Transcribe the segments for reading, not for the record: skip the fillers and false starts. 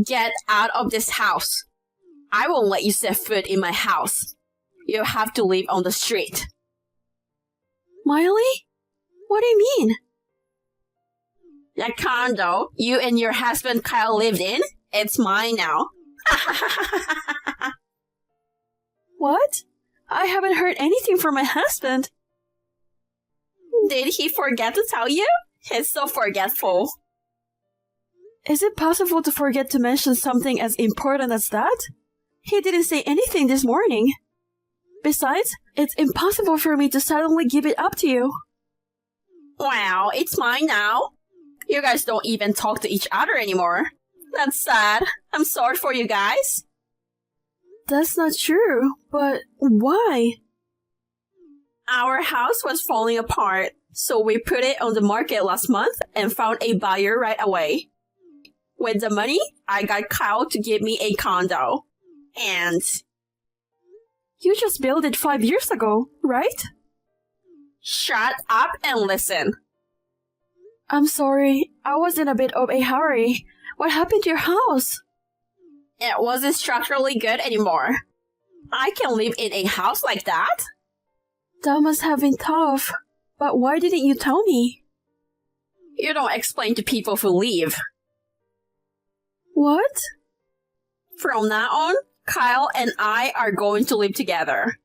Get out of this house. I won't let you set foot in my house. You have to live on the street. Miley? What do you mean? The condo you and your husband Kyle lived in, it's mine now. What? I haven't heard anything from my husband. Did he forget to tell you? He's so forgetful. Is it possible to forget to mention something as important as that? He didn't say anything this morning. Besides, it's impossible for me to suddenly give it up to you. Wow, it's mine now. You guys don't even talk to each other anymore. That's sad. I'm sorry for you guys. That's not true, but why? Our house was falling apart, so we put it on the market last month and found a buyer right away. With the money, I got Kyle to give me a condo. And you just built it 5 years ago, right? Shut up and listen. I'm sorry, I was in a bit of a hurry. What happened to your house? It wasn't structurally good anymore. I can live in a house like that? That must have been tough. But why didn't you tell me? You don't explain to people who leave. What? From now on, Kyle and I are going to live together.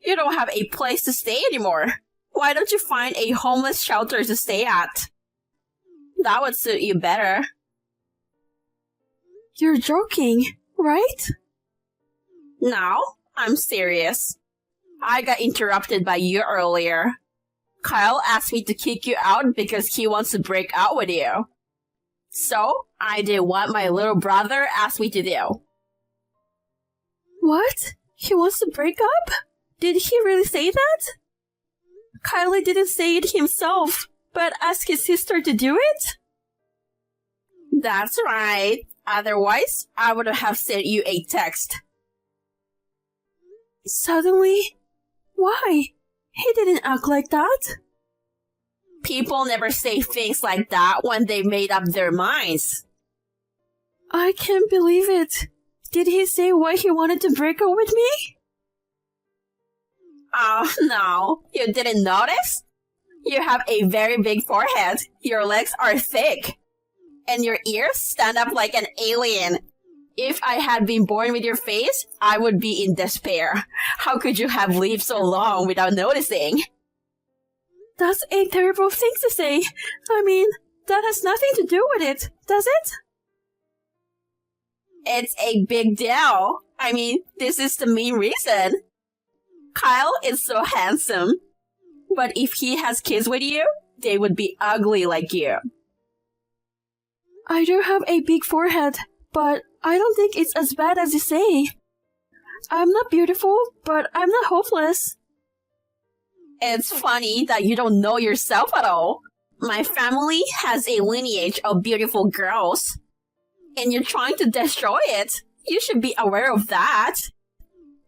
You don't have a place to stay anymore. Why don't you find a homeless shelter to stay at? That would suit you better. You're joking, right? No, I'm serious. I got interrupted by you earlier. Kyle asked me to kick you out because he wants to break out with you. So, I did what my little brother asked me to do. What? He wants to break up? Did he really say that? Kylie didn't say it himself, but asked his sister to do it? That's right. Otherwise, I would have sent you a text. Suddenly? Why? He didn't act like that. People never say things like that when they made up their minds. I can't believe it. Did he say why he wanted to break up with me? Oh, no. You didn't notice? You have a very big forehead. Your legs are thick. And your ears stand up like an alien. If I had been born with your face, I would be in despair. How could you have lived so long without noticing? That's a terrible thing to say. I mean, that has nothing to do with it, does it? It's a big deal. I mean, this is the main reason. Kyle is so handsome. But if he has kids with you, they would be ugly like you. I do have a big forehead, but I don't think it's as bad as you say. I'm not beautiful, but I'm not hopeless. It's funny that you don't know yourself at all. My family has a lineage of beautiful girls. And you're trying to destroy it. You should be aware of that.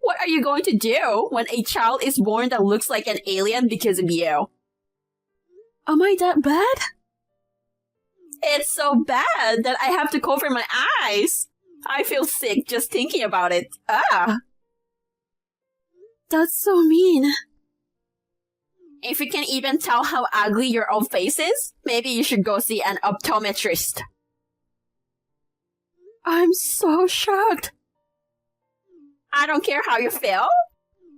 What are you going to do when a child is born that looks like an alien because of you? Am I that bad? It's so bad that I have to cover my eyes. I feel sick just thinking about it. Ah. That's so mean. If you can even tell how ugly your own face is, maybe you should go see an optometrist. I'm so shocked. I don't care how you feel.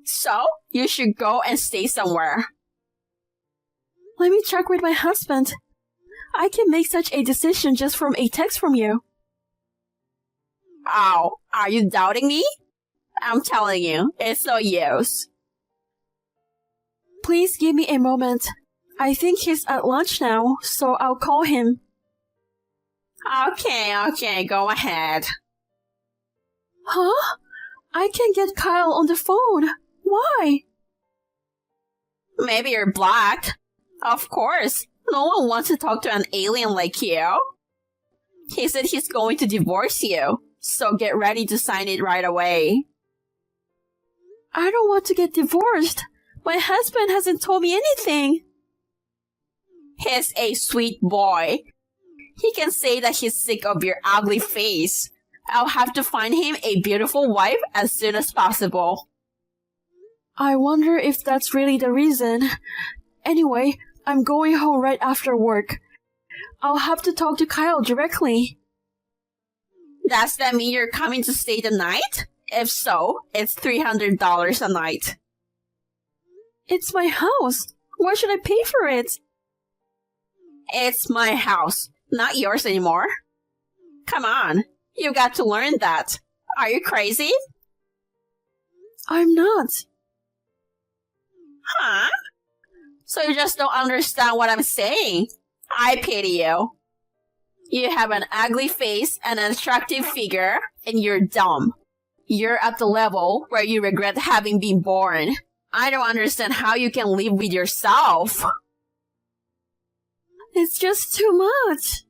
So, you should go and stay somewhere. Let me check with my husband. I can make such a decision just from a text from you. Oh, are you doubting me? I'm telling you, it's no use. Please give me a moment. I think he's at lunch now, so I'll call him. Okay, go ahead. Huh? I can't get Kyle on the phone. Why? Maybe you're blocked. Of course, no one wants to talk to an alien like you. He said he's going to divorce you, so get ready to sign it right away. I don't want to get divorced. My husband hasn't told me anything. He's a sweet boy. He can say that he's sick of your ugly face. I'll have to find him a beautiful wife as soon as possible. I wonder if that's really the reason. Anyway, I'm going home right after work. I'll have to talk to Kyle directly. Does that mean you're coming to stay the night? If so, it's $300 a night. It's my house. Why should I pay for it? It's my house, not yours anymore. Come on, you got to learn that. Are you crazy? I'm not. Huh? So you just don't understand what I'm saying. I pity you. You have an ugly face and an attractive figure, and you're dumb. You're at the level where you regret having been born. I don't understand how you can live with yourself. It's just too much.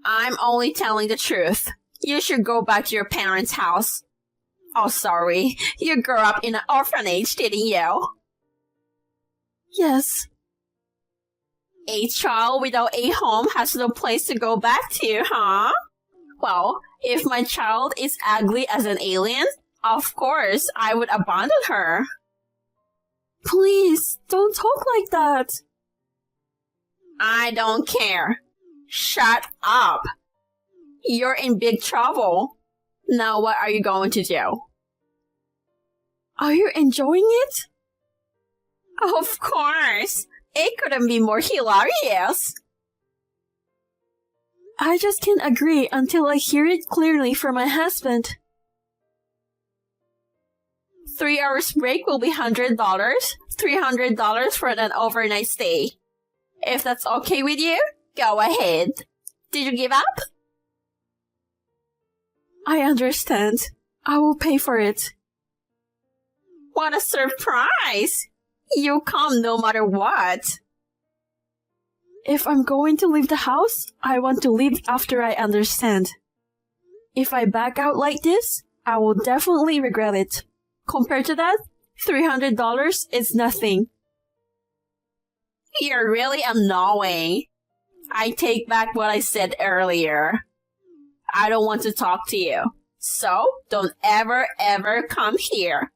I'm only telling the truth. You should go back to your parents' house. Oh, sorry. You grew up in an orphanage, didn't you? Yes. A child without a home has no place to go back to, huh? Well, if my child is ugly as an alien, of course I would abandon her. Please, don't talk like that. I don't care. Shut up. You're in big trouble. Now what are you going to do? Are you enjoying it? Of course. It couldn't be more hilarious. I just can't agree until I hear it clearly from my husband. 3 hours break will be $100. $300 for an overnight stay. If that's okay with you, go ahead. Did you give up? I understand. I will pay for it. What a surprise! You come no matter what. If I'm going to leave the house, I want to leave after I understand. If I back out like this, I will definitely regret it. Compared to that, $300 is nothing. You're really annoying. I take back what I said earlier. I don't want to talk to you. So, don't ever come here.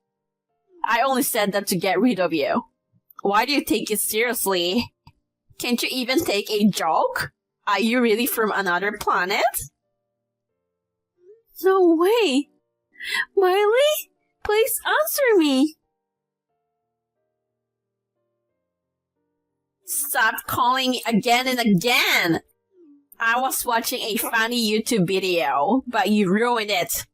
I only said that to get rid of you. Why do you take it seriously? Can't you even take a joke? Are you really from another planet? No way! Miley, please answer me! Stop calling me again and again! I was watching a funny YouTube video, but you ruined it.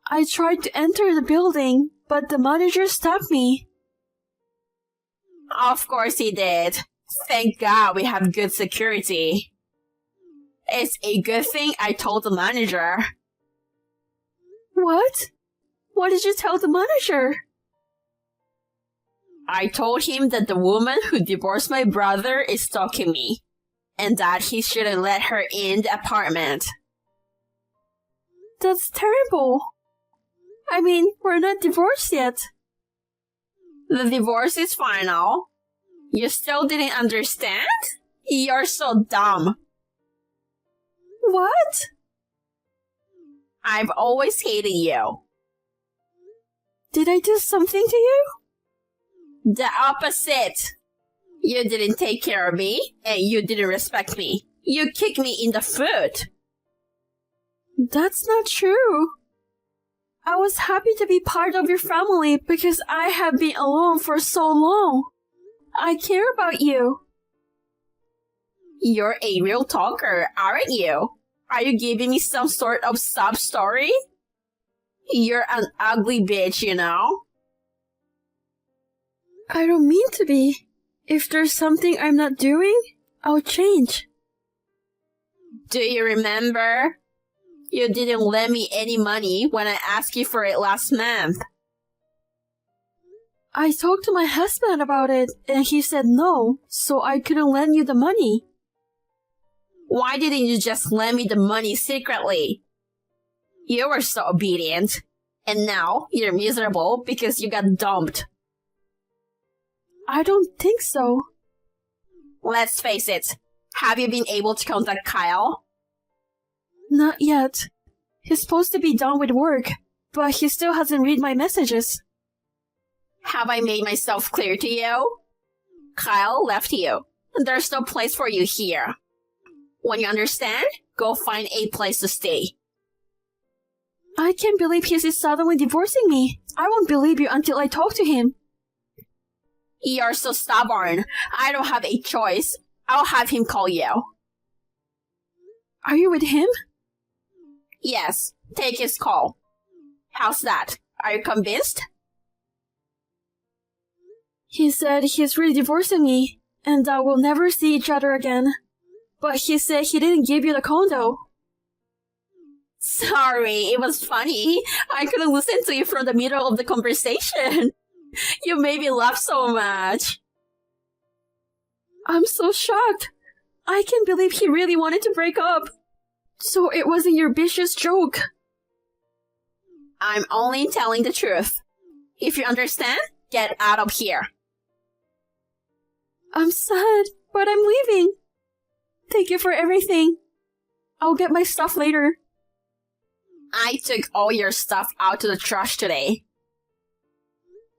I tried to enter the building, but the manager stopped me. Of course he did. Thank God we have good security. It's a good thing I told the manager. What? What did you tell the manager? I told him that the woman who divorced my brother is stalking me, and that he shouldn't let her in the apartment. That's terrible. I mean, we're not divorced yet. The divorce is final. You still didn't understand? You're so dumb. What? I've always hated you. Did I do something to you? The opposite. You didn't take care of me, and you didn't respect me. You kicked me in the foot. That's not true. I was happy to be part of your family because I have been alone for so long. I care about you. You're a real talker, aren't you? Are you giving me some sort of sob story? You're an ugly bitch, you know? I don't mean to be. If there's something I'm not doing, I'll change. Do you remember? You didn't lend me any money when I asked you for it last month. I talked to my husband about it, and he said no, so I couldn't lend you the money. Why didn't you just lend me the money secretly? You were so obedient, and now you're miserable because you got dumped. I don't think so. Let's face it, Have you been able to contact Kyle? Not yet. He's supposed to be done with work, but he still hasn't read my messages. Have I made myself clear to you? Kyle left you. There's no place for you here. When you understand, go find a place to stay. I can't believe he's suddenly divorcing me. I won't believe you until I talk to him. You're so stubborn. I don't have a choice. I'll have him call you. Are you with him? Yes, take his call. How's that? Are you convinced? He said he's really divorcing me, and that we'll never see each other again. But he said he didn't give you the condo. Sorry, it was funny. I couldn't listen to you from the middle of the conversation. You made me laugh so much. I'm so shocked. I can't believe he really wanted to break up. So it wasn't your vicious joke. I'm only telling the truth. If you understand, get out of here. I'm sad, but I'm leaving. Thank you for everything. I'll get my stuff later. I took all your stuff out to the trash today.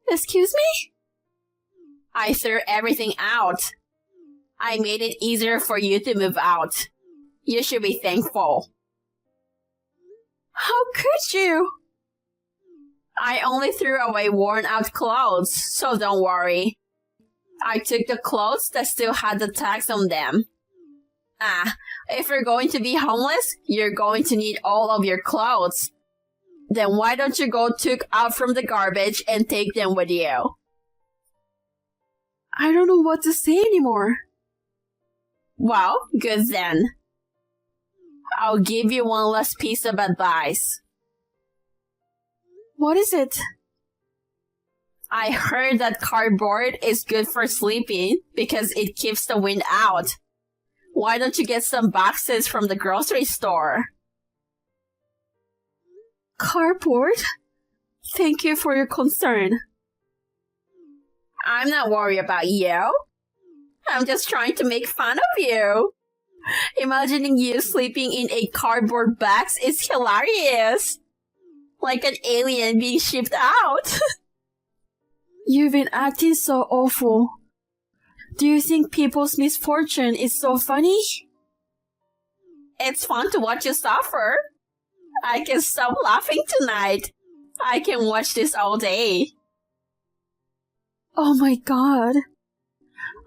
Excuse me? I threw everything out. I made it easier for you to move out. You should be thankful. How could you? I only threw away worn-out clothes, so don't worry. I took the clothes that still had the tags on them. If you're going to be homeless, you're going to need all of your clothes. Then why don't you go took out from the garbage and take them with you? I don't know what to say anymore. Well, good then. I'll give you one last piece of advice. What is it? I heard that cardboard is good for sleeping because it keeps the wind out. Why don't you get some boxes from the grocery store? Cardboard? Thank you for your concern. I'm not worried about you. I'm just trying to make fun of you. Imagining you sleeping in a cardboard box is hilarious. Like an alien being shipped out. You've been acting so awful. Do you think people's misfortune is so funny? It's fun to watch you suffer. I can stop laughing tonight. I can watch this all day. Oh my god.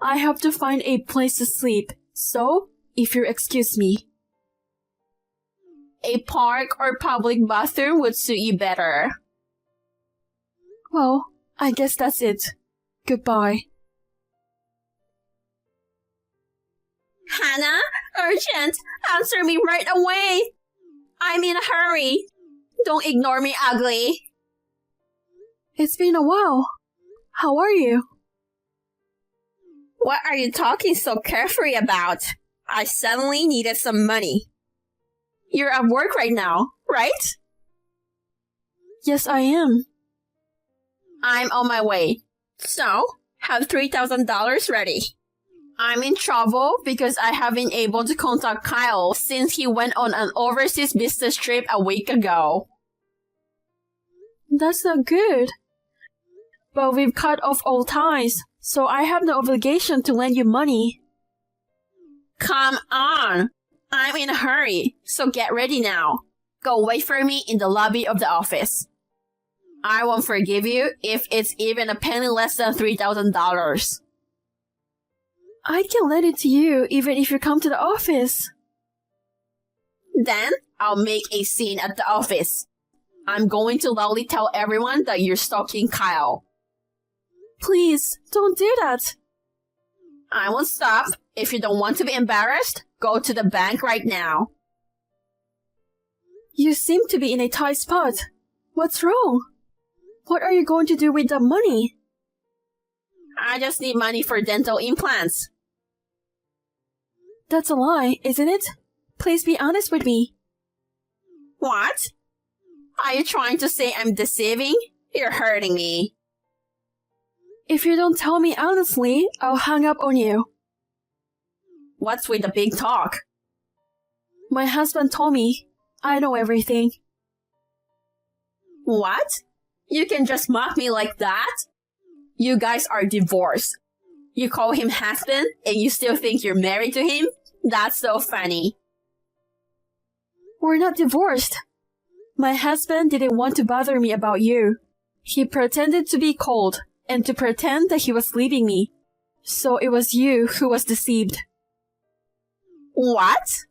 I have to find a place to sleep, so, if you excuse me. A park or public bathroom would suit you better. Well, I guess that's it. Goodbye. Hannah, urgent! Answer me right away! I'm in a hurry. Don't ignore me, ugly. It's been a while. How are you? What are you talking so carefree about? I suddenly needed some money. You're at work right now, right? Yes, I am. I'm on my way. So, have $3,000 ready. I'm in trouble because I haven't been able to contact Kyle since he went on an overseas business trip a week ago. That's not good. But we've cut off all ties, so I have no obligation to lend you money. Come on! I'm in a hurry, so get ready now. Go wait for me in the lobby of the office. I won't forgive you if it's even a penny less than $3,000. I can lend it to you even if you come to the office. Then I'll make a scene at the office. I'm going to loudly tell everyone that you're stalking Kyle. Please, don't do that. I won't stop. If you don't want to be embarrassed, go to the bank right now. You seem to be in a tight spot. What's wrong? What are you going to do with the money? I just need money for dental implants. That's a lie, isn't it? Please be honest with me. What? Are you trying to say I'm deceiving? You're hurting me. If you don't tell me honestly, I'll hang up on you. What's with the big talk? My husband told me. I know everything. What? You can just mock me like that? You guys are divorced. You call him husband and you still think you're married to him? That's so funny. We're not divorced. My husband didn't want to bother me about you. He pretended to be cold and to pretend that he was leaving me. So it was you who was deceived. What?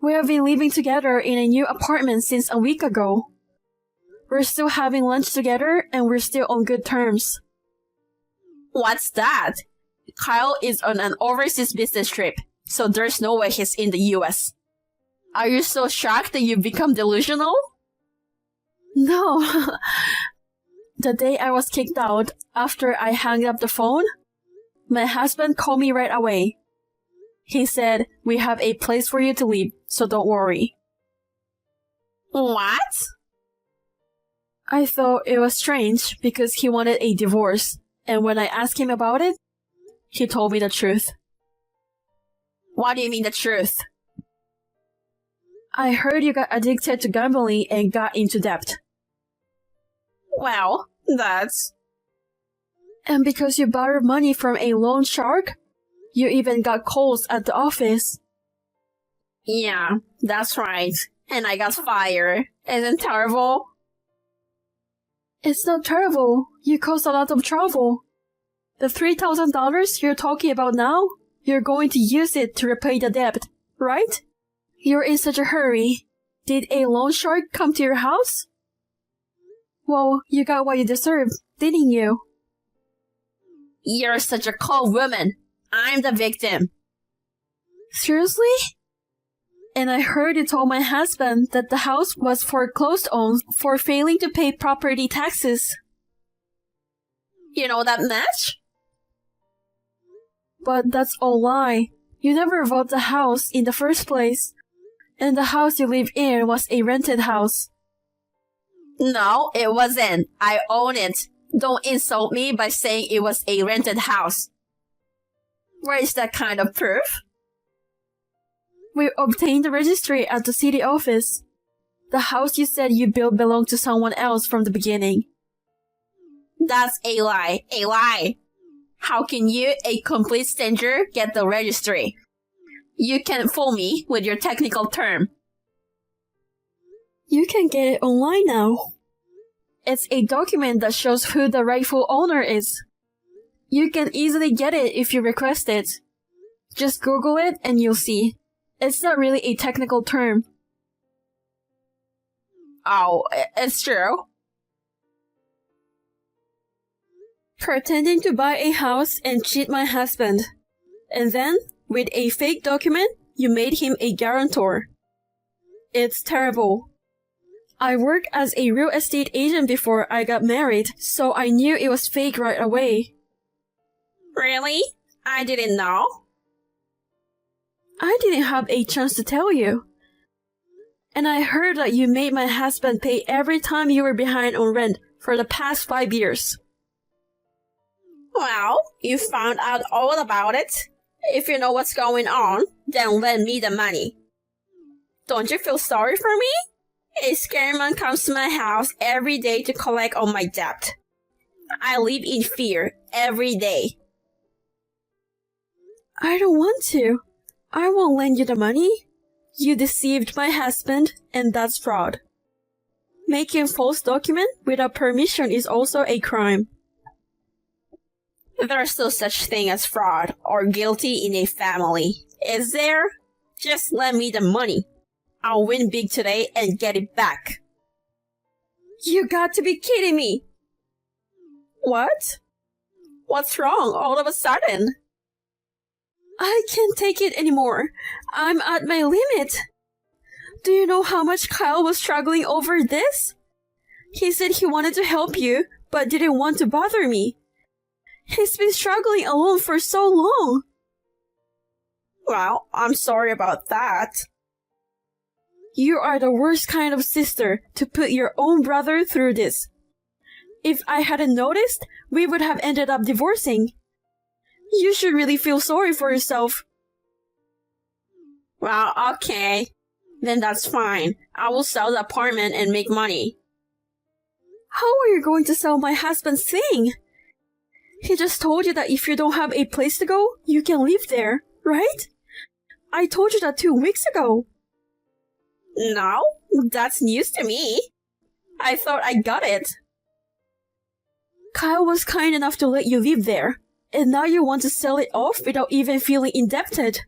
We have been living together in a new apartment since a week ago. We're still having lunch together and we're still on good terms. What's that? Kyle is on an overseas business trip, so there's no way he's in the US. Are you so shocked that you've become delusional? No. The day I was kicked out, after I hung up the phone, my husband called me right away. He said, we have a place for you to live, so don't worry. What? I thought it was strange because he wanted a divorce, and when I asked him about it, he told me the truth. What do you mean the truth? I heard you got addicted to gambling and got into debt. Well, that's... And because you borrowed money from a loan shark, you even got calls at the office. Yeah, that's right. And I got fired. Isn't it terrible? It's not terrible. You caused a lot of trouble. The $3,000 you're talking about now, you're going to use it to repay the debt, right? You're in such a hurry. Did a loan shark come to your house? Well, you got what you deserved, didn't you? You're such a cold woman. I'm the victim. Seriously? And I heard you told my husband that the house was foreclosed on for failing to pay property taxes. You know that much? But that's all lie. You never bought the house in the first place. And the house you live in was a rented house. No, it wasn't. I own it. Don't insult me by saying it was a rented house. Where is that kind of proof? We obtained the registry at the city office. The house you said you built belonged to someone else from the beginning. That's a lie. A lie. How can you, a complete stranger, get the registry? You can't fool me with your technical term. You can get it online now. It's a document that shows who the rightful owner is. You can easily get it if you request it. Just Google it and you'll see. It's not really a technical term. Oh, it's true. Pretending to buy a house and cheat my husband. And then, with a fake document, you made him a guarantor. It's terrible. I worked as a real estate agent before I got married, so I knew it was fake right away. Really? I didn't know. I didn't have a chance to tell you. And I heard that you made my husband pay every time you were behind on rent for the past 5 years. Well, you found out all about it. If you know what's going on, then lend me the money. Don't you feel sorry for me? A scary man comes to my house every day to collect on my debt. I live in fear every day. I don't want to. I won't lend you the money. You deceived my husband, and that's fraud. Making false document without permission is also a crime. There's no such thing as fraud or guilty in a family, is there? Just lend me the money. I'll win big today and get it back. You got to be kidding me! What? What's wrong all of a sudden? I can't take it anymore. I'm at my limit. Do you know how much Kyle was struggling over this? He said he wanted to help you, but didn't want to bother me. He's been struggling alone for so long. Well, I'm sorry about that. You are the worst kind of sister to put your own brother through this. If I hadn't noticed, we would have ended up divorcing. You should really feel sorry for yourself. Well, okay. Then that's fine. I will sell the apartment and make money. How are you going to sell my husband's thing? He just told you that if you don't have a place to go, you can live there, right? I told you that 2 weeks ago. No, that's news to me. I thought I got it. Kyle was kind enough to let you live there, and now you want to sell it off without even feeling indebted.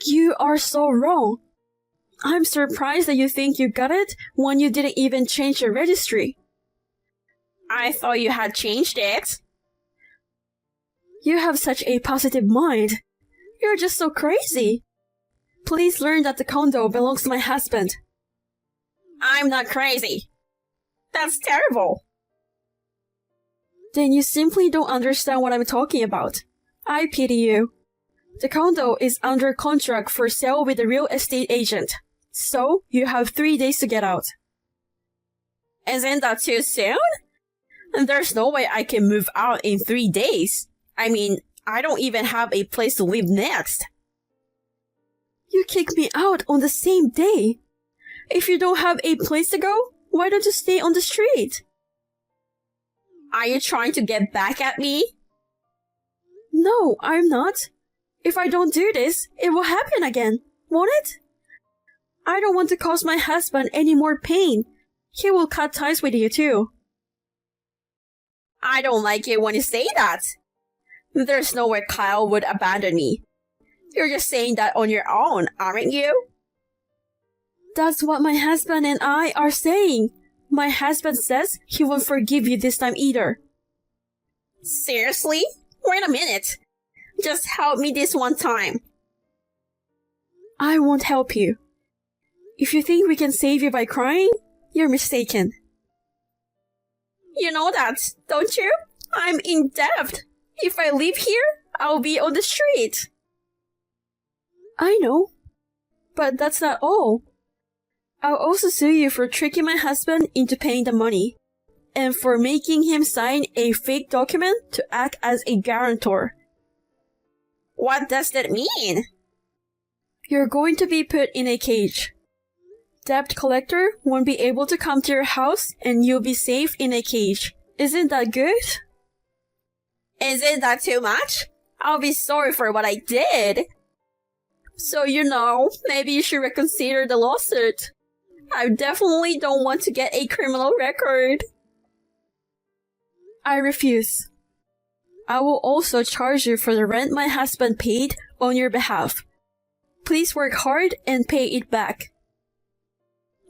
You are so wrong. I'm surprised that you think you got it when you didn't even change your registry. I thought you had changed it. You have such a positive mind. You're just so crazy. Please learn that the condo belongs to my husband. I'm not crazy. That's terrible. Then you simply don't understand what I'm talking about. I pity you. The condo is under contract for sale with a real estate agent. So, you have 3 days to get out. Isn't that too soon? There's no way I can move out in 3 days. I mean, I don't even have a place to live next. You kick me out on the same day. If you don't have a place to go, why don't you stay on the street? Are you trying to get back at me? No, I'm not. If I don't do this, it will happen again, won't it? I don't want to cause my husband any more pain. He will cut ties with you too. I don't like it when you say that. There's no way Kyle would abandon me. You're just saying that on your own, aren't you? That's what my husband and I are saying. My husband says he won't forgive you this time either. Seriously? Wait a minute. Just help me this one time. I won't help you. If you think we can save you by crying, you're mistaken. You know that, don't you? I'm in debt. If I live here, I'll be on the street. I know. But that's not all. I'll also sue you for tricking my husband into paying the money, and for making him sign a fake document to act as a guarantor. What does that mean? You're going to be put in a cage. Debt collector won't be able to come to your house and you'll be safe in a cage. Isn't that good? Isn't that too much? I'll be sorry for what I did. So, maybe you should reconsider the lawsuit. I definitely don't want to get a criminal record. I refuse. I will also charge you for the rent my husband paid on your behalf. Please work hard and pay it back.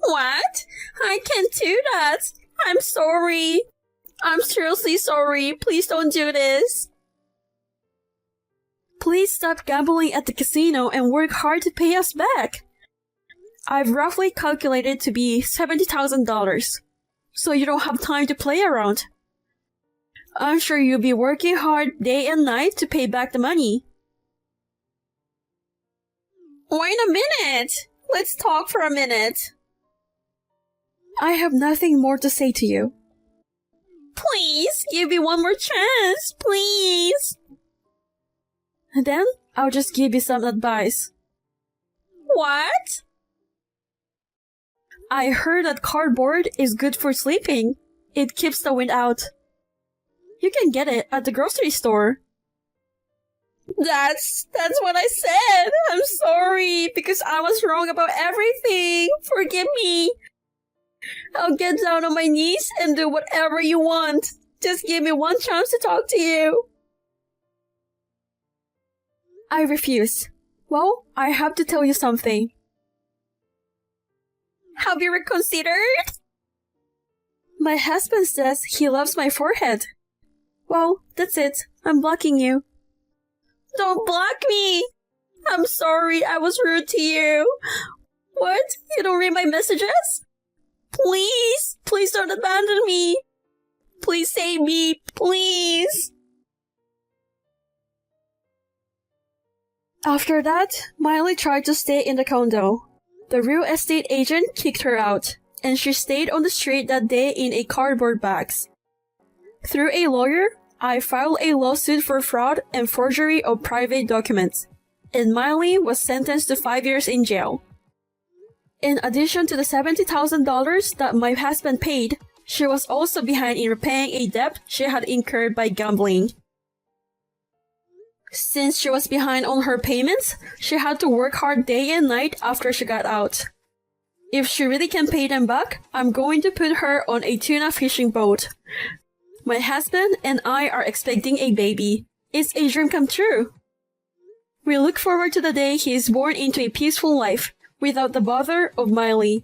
What? I can't do that. I'm sorry. I'm seriously sorry. Please don't do this. Please stop gambling at the casino and work hard to pay us back. I've roughly calculated to be $70,000, so you don't have time to play around. I'm sure you'll be working hard day and night to pay back the money. Wait a minute. Let's talk for a minute. I have nothing more to say to you. Please, give me one more chance, please. And then, I'll just give you some advice. What? I heard that cardboard is good for sleeping. It keeps the wind out. You can get it at the grocery store. That's what I said. I'm sorry, because I was wrong about everything. Forgive me. I'll get down on my knees and do whatever you want. Just give me one chance to talk to you. I refuse. Well, I have to tell you something. Have you reconsidered? My husband says he loves my forehead. Well, that's it. I'm blocking you. Don't block me. I'm sorry I was rude to you. What? You don't read my messages? Please, please don't abandon me. Please save me, please. After that, Miley tried to stay in the condo. The real estate agent kicked her out, and she stayed on the street that day in a cardboard box. Through a lawyer, I filed a lawsuit for fraud and forgery of private documents, and Miley was sentenced to 5 years in jail. In addition to the $70,000 that my husband paid, she was also behind in repaying a debt she had incurred by gambling. Since she was behind on her payments, she had to work hard day and night after she got out. If she really can pay them back, I'm going to put her on a tuna fishing boat. My husband and I are expecting a baby. It's a dream come true. We look forward to the day he is born into a peaceful life, without the bother of Miley.